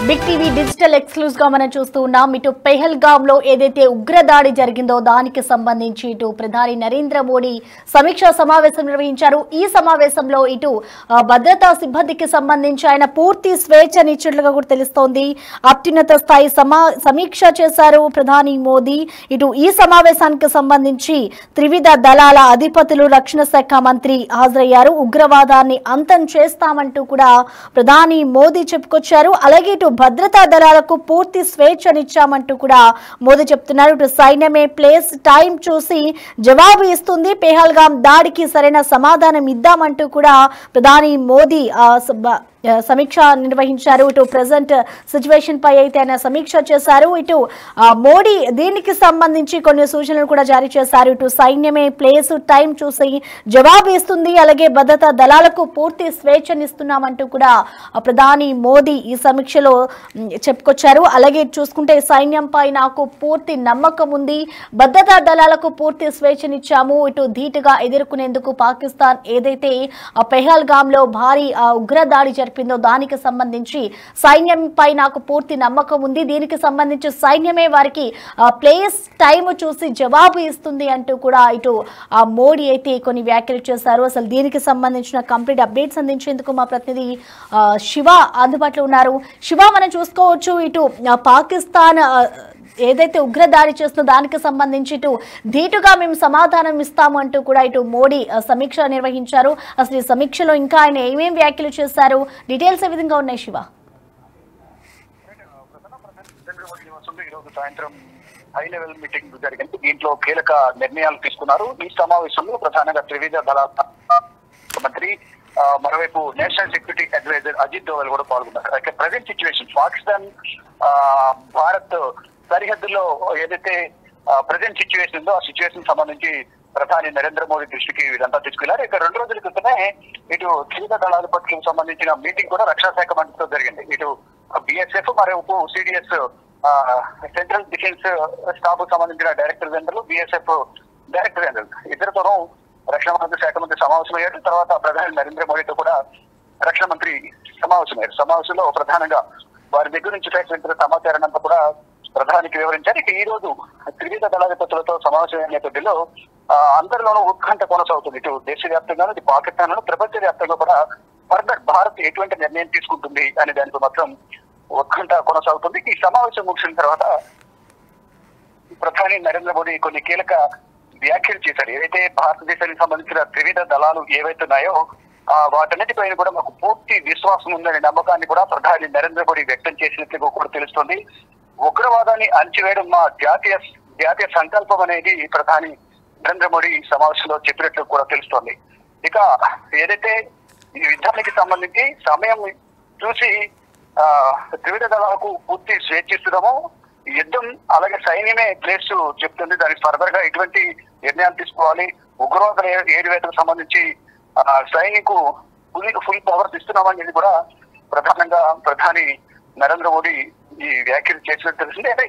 Big TV digital exclusive గా మనం చూస్తూ ఉన్నాం. ఇటు పెహల్గామ్ లో ఏదైతే ఉగ్రదాడి జరిగిందో దానికి సంబంధించి ఇటు ప్రధాని నరేంద్ర మోడీ సమీక్షా సమావేశం నిర్వహించారు. ఈ సమావేశంలో ఇటు భద్రతా సిబ్బందికి సంబంధించి ఆయన పూర్తి స్వేచ్ఛనిచ్చినట్లుగా కూడా తెలుస్తోంది. అత్యున్నత స్థాయి సమీక్ష చేశారు ప్రధాని మోదీ. ఇటు ఈ సమావేశానికి సంబంధించి త్రివిధ దళాల అధిపతులు, రక్షణ శాఖ మంత్రి హాజరయ్యారు. ఉగ్రవాదాన్ని అంతం చేస్తామంటూ కూడా ప్రధాని మోదీ చెప్పుకొచ్చారు. అలాగే ఇటు భద్రతా దళాలకు పూర్తి స్వేచ్ఛనిచ్చామంటూ కూడా మోదీ చెప్తున్నారు. ఇటు సైన్యమే ప్లేస్ టైం చూసి జవాబు ఇస్తుంది, పెహల్గాం దాడికి సరైన సమాధానం ఇద్దామంటూ కూడా ప్రధాని మోదీ సమీక్ష నిర్వహించారు. ఇటు ప్రెసెంట్ సిచ్యువేషన్ పై అయితే ఆయన సమీక్ష చేశారు. ఇటు మోడీ దీనికి సంబంధించి కొన్ని సూచనలు కూడా జారీ చేశారు. ఇటు సైన్యమే ప్లేస్ టైం చూసి జవాబు ఇస్తుంది, అలాగే భద్రతా దళాలకు పూర్తి స్వేచ్ఛనిస్తున్నామంటూ కూడా ప్రధాని మోదీ ఈ సమీక్షలో చెప్పుకొచ్చారు. అలాగే చూసుకుంటే సైన్యంపై నాకు పూర్తి నమ్మకం ఉంది, భద్రతా దళాలకు పూర్తి స్వేచ్ఛనిచ్చాము. ఇటు ధీటుగా ఎదుర్కొనేందుకు పాకిస్తాన్ ఏదైతే పెహల్గామ్ లో భారీ ఉగ్రదాడి జరిపిందో దానికి సంబంధించి సైన్యంపై నాకు పూర్తి నమ్మకం ఉంది, దీనికి సంబంధించి సైన్యమే వారికి ప్లేస్ టైం చూసి జవాబు ఇస్తుంది అంటూ కూడా ఇటు మోడీ అయితే కొన్ని వ్యాఖ్యలు చేశారు. అసలు దీనికి సంబంధించిన కంప్లీట్ అప్డేట్స్ అందించేందుకు మా ప్రతినిధి శివ అందుబాటులో ఉన్నారు. శివ, మనం చూసుకోవచ్చు ఇటు పాకిస్తాన్ ఏదైతే ఉగ్రదాడి చేస్తుందో దానికి సంబంధించి ఇటు ధీటుగా మేము సమాధానం ఇస్తాము అంటూ కూడా ఇటు మోడీ సమీక్ష నిర్వహించారు. అసలు ఈ సమీక్షలో ఇంకా ఆయన ఏమేం వ్యాఖ్యలు చేశారు, డీటెయిల్స్ ఏ విధంగా ఉన్నాయి శివ? సాయంత్రం హై లెవెల్ మీటింగ్ జరిగింది. దీంట్లో కీలక నిర్ణయాలు తీసుకున్నారు. ఈ సమావేశంలో ప్రధానంగా త్రివిధ దళాల మంత్రి, మరోవైపు national security advisor Ajit Doval కూడా పాల్గొన్నారు. అయితే ప్రజెంట్ సిచ్యువేషన్ పాకిస్తాన్ భారత్ సరిహద్దులో ఏదైతే ప్రజెంట్ సిచ్యువేషన్ ఉందో ఆ సిచ్యువేషన్ సంబంధించి ప్రధాని నరేంద్ర మోడీ దృష్టికి వీరంతా తీసుకెళ్లారు. ఇక 2 రోజుల క్రితమే ఇటు త్రివిధ దళాధిపతులకు సంబంధించిన మీటింగ్ కూడా రక్షణ శాఖ మంత్రితో జరిగింది. ఇటు బిఎస్ఎఫ్, మరోవైపు సిడిఎస్ సెంట్రల్ డిఫెన్స్ స్టాఫ్ సంబంధించిన director general, BSF director general ఇద్దరితోనూ రక్షణ మంత్రి శాఖ మంత్రి సమావేశమయ్యారు. తర్వాత ప్రధాని నరేంద్ర మోడీతో కూడా రక్షణ మంత్రి సమావేశమయ్యారు. సమావేశంలో ప్రధానంగా వారి దగ్గర నుంచి సేకరించిన సమాచారాన్ని అంతా కూడా ప్రధానికి వివరించారు. ఇక ఈ రోజు త్రివిధ దళాధిపతులతో సమావేశమైన నేపథ్యంలో అందరిలోనూ ఉత్కంఠ కొనసాగుతుంది. ఇటు దేశవ్యాప్తంగాను, ఇటు పాకిస్తాన్, ప్రపంచ వ్యాప్తంగా కూడా ఫర్దర్ భారత్ ఎటువంటి నిర్ణయం తీసుకుంటుంది అనే దానితో మాత్రం ఉత్కంఠ కొనసాగుతుంది. ఈ సమావేశం ముగిసిన తర్వాత ప్రధాని నరేంద్ర మోడీ కొన్ని కీలక వ్యాఖ్యలు చేశారు. ఏవైతే భారతదేశానికి సంబంధించిన త్రివిధ దళాలు ఏవైతే ఉన్నాయో వాటన్నిటిపైన కూడా మాకు పూర్తి విశ్వాసం ఉందనే నమ్మకాన్ని కూడా ప్రధాని నరేంద్ర మోడీ వ్యక్తం చేసినట్లుగా కూడా తెలుస్తోంది. ఉగ్రవాదాన్ని అణచివేయడం మా జాతీయ సంకల్పం అనేది ప్రధాని నరేంద్ర మోడీ సమావేశంలో చెప్పినట్లు కూడా తెలుస్తోంది. ఇక ఏదైతే ఈ యుద్ధానికి సంబంధించి సమయం చూసి త్రివిధ దళాలకు పూర్తి స్వేచ్ఛిస్తున్నామో యుద్ధం అలాగే సైన్యమే ప్లేస్ చెప్తుంది. దానికి ఫర్దర్ గా ఎటువంటి నిర్ణయాలు తీసుకోవాలి, ఉగ్రవాద ఏరివేతకు సంబంధించి సైనికు ఫుల్ పవర్స్ ఇస్తున్నామనేది కూడా ప్రధానంగా ప్రధాని నరేంద్ర మోడీ ఈ వ్యాఖ్యలు చేసినట్టు తెలిసింది. అయితే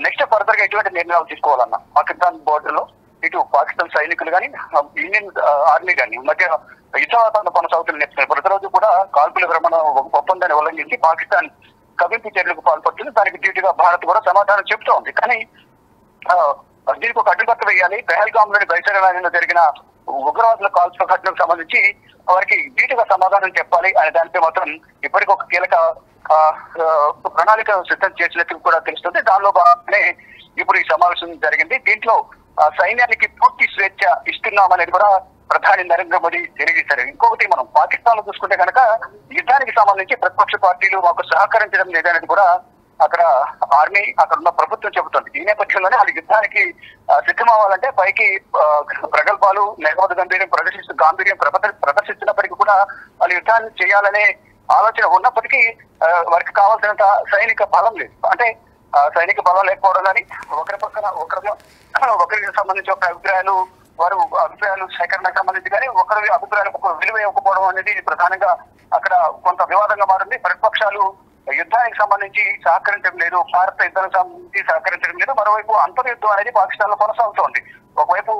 నెక్స్ట్ ఫర్దర్ గా ఎటువంటి నిర్ణయాలు తీసుకోవాలన్న పాకిస్తాన్ బోర్డర్ లో ఇటు పాకిస్తాన్ సైనికులు కానీ, ఇండియన్ ఆర్మీ కానీ మధ్య యుద్ధ వాతావరణం కొనసాగుతున్న నేపథ్యంలో ప్రతిరోజు కూడా కాల్పుల విరమణ ఒప్పందాన్ని ఉల్లంఘించి పాకిస్తాన్ కవింపు చర్యలకు పాల్పడుతుంది. దానికి డ్యూటీగా భారత్ కూడా సమాధానం చెబుతూ ఉంది. కానీ దీనికి ఒక అడ్డుకట్ట వేయాలి. పెహల్గామ్ లోని బైసరలో జరిగిన ఉగ్రవాదుల కాల్పుల ఘటనకు సంబంధించి వారికి డ్యూటీగా సమాధానం చెప్పాలి అనే దానిపై మాత్రం ఇప్పటికి ఒక కీలక ప్రణాళిక సిద్ధం చేసినట్టు కూడా తెలుస్తుంది. దానిలో భాగంగానే ఇప్పుడు ఈ సమావేశం జరిగింది. దీంట్లో సైన్యానికి పూర్తి స్వేచ్ఛ ఇస్తున్నామనేది కూడా ప్రధాని నరేంద్ర మోడీ తెలియజేశారు. ఇంకొకటి మనం పాకిస్తాన్ లో చూసుకుంటే కనుక యుద్ధానికి సంబంధించి ప్రతిపక్ష పార్టీలు మాకు సహకరించడం లేదనేది కూడా అక్కడ ఆర్మీ, అక్కడ ఉన్న ప్రభుత్వం చెబుతుంది. ఈ నేపథ్యంలోనే వాళ్ళు యుద్ధానికి సిద్ధమవ్వాలంటే పైకి ప్రగల్భాలు, నెగవద గాంభీర్యం ప్రదర్శిస్తున్నప్పటికీ కూడా వాళ్ళు యుద్ధాన్ని చేయాలనే ఆలోచన ఉన్నప్పటికీ వారికి కావాల్సినంత సైనిక బలం లేదు. అంటే సైనిక బలం లేకపోవడం కానీ ఒకరి పక్కన ఒకరికి సంబంధించి ఒక అభిప్రాయాలు సేకరణకు సంబంధించి కానీ ఒకరి అభిప్రాయాలకు విలువ ఇవ్వకపోవడం అనేది ప్రధానంగా అక్కడ కొంత వివాదంగా మారింది. ప్రతిపక్షాలు యుద్ధానికి సంబంధించి సహకరించడం లేదు, భారత యుద్ధానికి సంబంధించి సహకరించడం లేదు. మరోవైపు అంతర్యుద్ధం అనేది పాకిస్తాన్ లో కొనసాగుతోంది. ఒకవైపు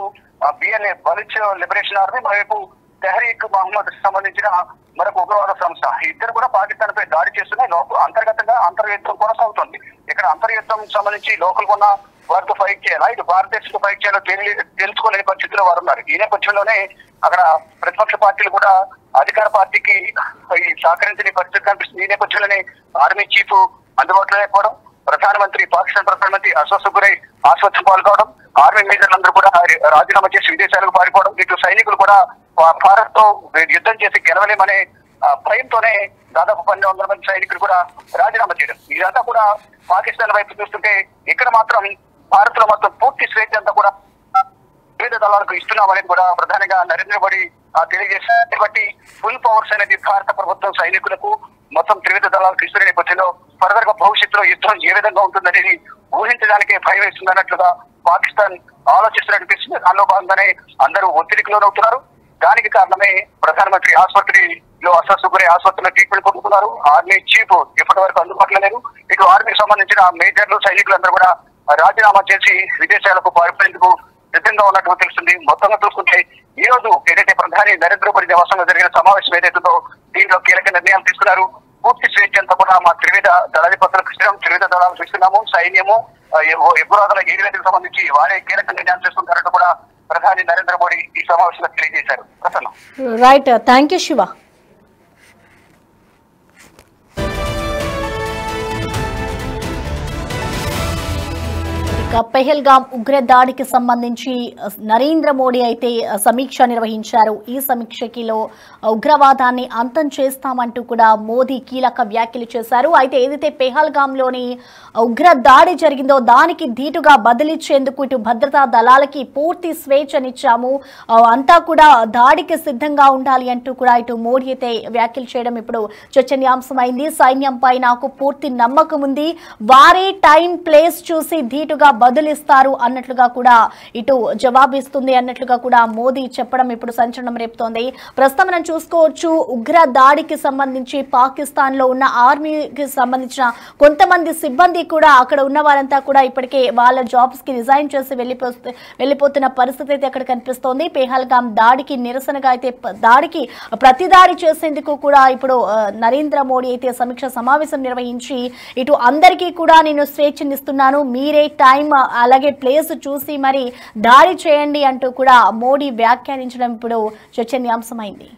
బిఎల్ఏ బలుచ్ లిబరేషన్ ఆర్మీ, మరోవైపు తెహరీక్ మహమ్మద్ సంబంధించిన మరొక ఉగ్రవాద సంస్థ. ఇద్దరు కూడా పాకిస్తాన్ పై దాడి చేస్తున్నాయి. అంతర్గతంగా అంతర్యుద్ధం కొనసాగుతుంది. ఇక్కడ అంతర్యుద్ధం సంబంధించి లోకల్ ఉన్న వారితో ఫైట్ చేయాలా, ఇటు భారతదేశంతో ఫైట్ చేయాలో తెలుసుకోలేని పరిస్థితిలో వారు ఉన్నారు. ఈ నేపథ్యంలోనే అక్కడ ప్రతిపక్ష పార్టీలు కూడా అధికార పార్టీకి సహకరించని పరిస్థితి కనిపిస్తుంది. ఈ నేపథ్యంలోనే ఆర్మీ చీఫ్ అందుబాటులో లేకపోవడం, పాకిస్తాన్ ప్రధానమంత్రి అస్వస్థకు గురై ఆసుపత్రి పాల్గొవడం, ఆర్మీ మేజర్లందరూ కూడా రాజీనామా చేసి విదేశాలకు పారిపోవడం, ఇటు సైనికులు కూడా భారత్ తో యుద్ధం చేసి గెలవలేమనే భయంతోనే దాదాపు 1200 మంది సైనికులు కూడా రాజీనామా చేయడం. ఇదంతా కూడా పాకిస్తాన్ వైపు చూస్తుంటే ఇక్కడ మాత్రం భారత్ లో మొత్తం పూర్తి స్వేచ్ఛ అంతా కూడా వివిధ దళాలకు ఇస్తున్నామనేది కూడా ప్రధానంగా నరేంద్ర మోడీ తెలియజేశారు. కాబట్టి ఫుల్ పవర్స్ అనేది భారత ప్రభుత్వం సైనికులకు మొత్తం త్రివిధ దళాలకు ఇస్తున్న నేపథ్యంలో ఫర్దర్ గా భవిష్యత్తులో యుద్ధం ఏ విధంగా ఉంటుందనేది ఊహించడానికే భయం వేస్తుందన్నట్లుగా పాకిస్తాన్ ఆలోచిస్తున్నట్టు. దానిలో భాగంగానే అందరూ ఒత్తిడికి లోనవుతున్నారు. దానికి కారణమే ప్రధానమంత్రి ఆసుపత్రిలో అస్వస్థకు గురై ఆసుపత్రిలో ట్రీట్మెంట్ పొందుతున్నారు. ఆర్మీ చీఫ్ ఇప్పటి వరకు అందుబాటులో లేరు. ఇటు ఆర్మీకి సంబంధించిన మేజర్లు సైనికులందరూ కూడా రాజీనామా చేసి విదేశాలకు పారిపోయేందుకు సిద్ధంగా ఉన్నట్టు తెలుస్తుంది. మొత్తంగా చూసుకుంటే ఈ రోజు ఏదైతే ప్రధాని నరేంద్ర మోడీ నివాసంలో జరిగిన సమావేశం ఏదైతుందో దీంట్లో కీలక నిర్ణయాలు తీసుకున్నారు. పూర్తి స్వేచ్ఛ అంతా కూడా మా త్రివిధ దళాధిపతులకు ఇస్తున్నాం, త్రివిధ దళాలకు ఇస్తున్నాము, సైన్యము ఉగ్రవాదుల ఏరియాలకు సంబంధించి వారే కీలక నిర్ణయాలు తీసుకుంటారంటూ కూడా ప్రధాని నరేంద్ర మోడీ ఈ సమావేశంలో తెలియజేశారు. Prasanna. Right, thank you Siva. Pahalgam ఉగ్రదాడికి సంబంధించి నరేంద్ర మోడీ అయితే సమీక్ష నిర్వహించారు. ఈ సమీక్షకిలో ఉగ్రవాదాన్ని అంతం చేస్తామంటూ కూడా మోదీ కీలక వ్యాఖ్యలు చేశారు. అయితే ఏదైతే పెహల్గాంలోని ఉగ్ర దాడి జరిగిందో దానికి ధీటుగా బదిలిచ్చేందుకు ఇటు భద్రతా దళాలకి పూర్తి స్వేచ్ఛనిచ్చాము, అంతా కూడా దాడికి సిద్ధంగా ఉండాలి అంటూ కూడా ఇటు మోడీ అయితే వ్యాఖ్యలు చేయడం ఇప్పుడు చర్చనీయాంశమైంది. సైన్యంపై నాకు పూర్తి నమ్మకం ఉంది, వారే టైం ప్లేస్ చూసి ధీటుగా బదులిస్తారు అన్నట్లుగా కూడా ఇటు జవాబిస్తుంది అన్నట్లుగా కూడా మోదీ చెప్పడం ఇప్పుడు సంచలనం రేపుతోంది. ప్రస్తుతం మనం చూసుకోవచ్చు, ఉగ్ర దాడికి సంబంధించి పాకిస్తాన్ లో ఉన్న ఆర్మీకి సంబంధించిన కొంతమంది సిబ్బంది కూడా అక్కడ ఉన్న వారంతా కూడా ఇప్పటికే వాళ్ళ జాబ్స్ కి రిజైన్ చేసి వెళ్ళిపోతున్న పరిస్థితి అయితే అక్కడ కనిపిస్తోంది. పెహల్గాం దాడికి నిరసనగా అయితే దాడికి ప్రతిదాడి చేసేందుకు కూడా ఇప్పుడు నరేంద్ర మోడీ అయితే సమీక్ష సమావేశం నిర్వహించి ఇటు అందరికీ కూడా నేను స్వేచ్ఛనిస్తున్నాను, మీరే టైం అలాగే ప్లేస్ చూసి మరి దాడి చేయండి అంటూ కూడా మోడీ వ్యాఖ్యానించడం ఇప్పుడు చర్చనీయాంశమైంది.